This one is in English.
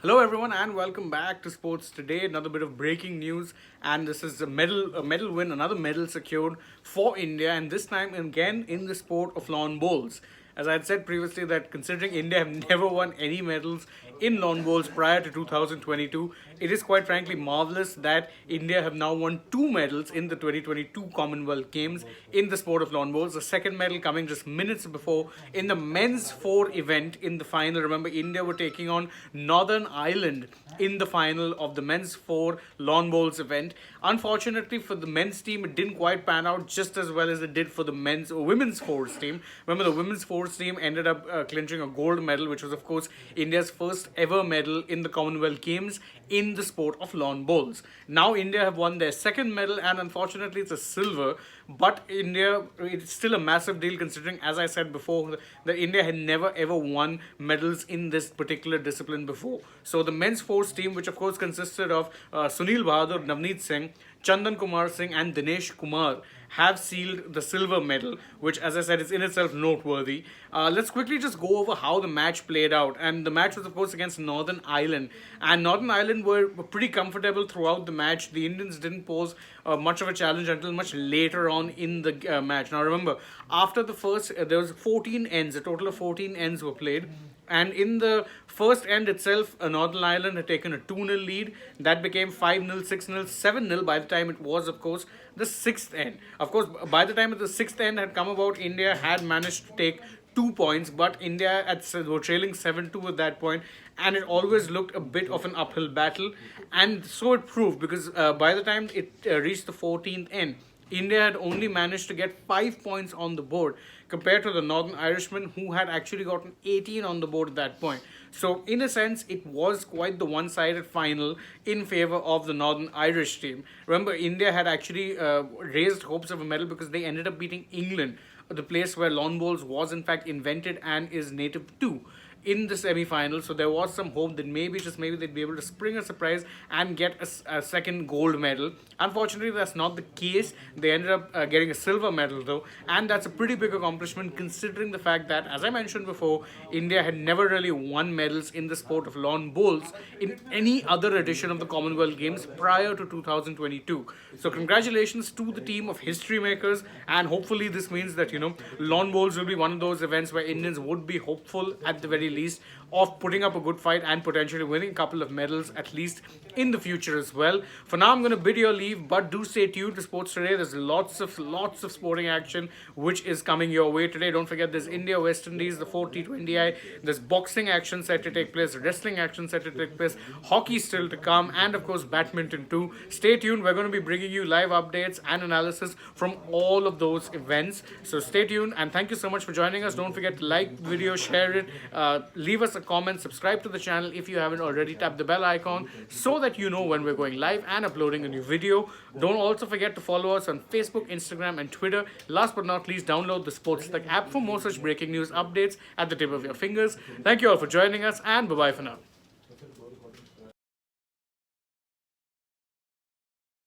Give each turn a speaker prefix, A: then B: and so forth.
A: Hello everyone and welcome back to Sports Today. Another bit of breaking news, and this is a medal win, another medal secured for India, and this time again in the sport of lawn bowls. As I had said previously, that considering India have never won any medals in lawn bowls prior to 2022, it is quite frankly marvelous that India have now won two medals in the 2022 Commonwealth Games in the sport of lawn bowls. The second medal coming just minutes before in the men's four event in the final. Remember, India were taking on Northern Ireland in the final of the men's four lawn bowls event. Unfortunately for the men's team, it didn't quite pan out just as well as it did for the men's or women's fours team. Remember, the women's fours team ended up clinching a gold medal, which was of course India's first ever medal in the Commonwealth Games in the sport of lawn bowls. Now India have won their second medal, and unfortunately it's a silver, but India, it's still a massive deal considering, as I said before, that India had never ever won medals in this particular discipline before. So the men's force team, which of course consisted of Sunil Bahadur, Navneet Singh, Chandan Kumar Singh and Dinesh Kumar, have sealed the silver medal, which, as I said, is in itself noteworthy. Let's quickly just go over how the match played out. And the match was, of course, against Northern Ireland. And Northern Ireland were pretty comfortable throughout the match. The Indians didn't pose much of a challenge until much later on in the match. Now, remember, after the first, there was 14 ends. A total of 14 ends were played. And in the first end itself, Northern Ireland had taken a 2-0 lead. That became 5-0, 6-0, 7-0 by the time it was, of course, the sixth end. Of course, by the time the sixth end had come about, India had managed to take 2 points, but India were trailing 7-2 at that point, and it always looked a bit of an uphill battle. And so it proved, because by the time it reached the 14th end, India had only managed to get 5 points on the board compared to the Northern Irishmen, who had actually gotten 18 on the board at that point. So, in a sense, it was quite the one-sided final in favor of the Northern Irish team. Remember, India had actually raised hopes of a medal because they ended up beating England, the place where lawn bowls was in fact invented and is native to, in the semi-final. So there was some hope that maybe, just maybe, they'd be able to spring a surprise and get a second gold medal. Unfortunately, that's not the case. They ended up getting a silver medal though, and that's a pretty big accomplishment considering the fact that, as I mentioned before, India had never really won medals in the sport of lawn bowls in any other edition of the Commonwealth Games prior to 2022. So congratulations to the team of history makers, and hopefully this means that, lawn bowls will be one of those events where Indians would be hopeful at the very least of putting up a good fight and potentially winning a couple of medals at least in the future as well. For now, I'm going to bid you a leave, but do stay tuned to Sports Today. There's lots of sporting action which is coming your way today. Don't forget, there's India West Indies, the 4 T20I. There's boxing action set to take place, wrestling action set to take place, hockey still to come, and of course badminton too. Stay tuned. We're going to be bringing you live updates and analysis from all of those events. So stay tuned, and thank you so much for joining us. Don't forget to like the video, share it, leave us a comment, subscribe to the channel if you haven't already, tap the bell icon so that you know when we're going live and uploading a new video. Don't also forget to follow us on Facebook, Instagram and Twitter. Last but not least, download the AajTak app for more such breaking news updates at the tip of your fingers. Thank you all for joining us, and bye bye for now.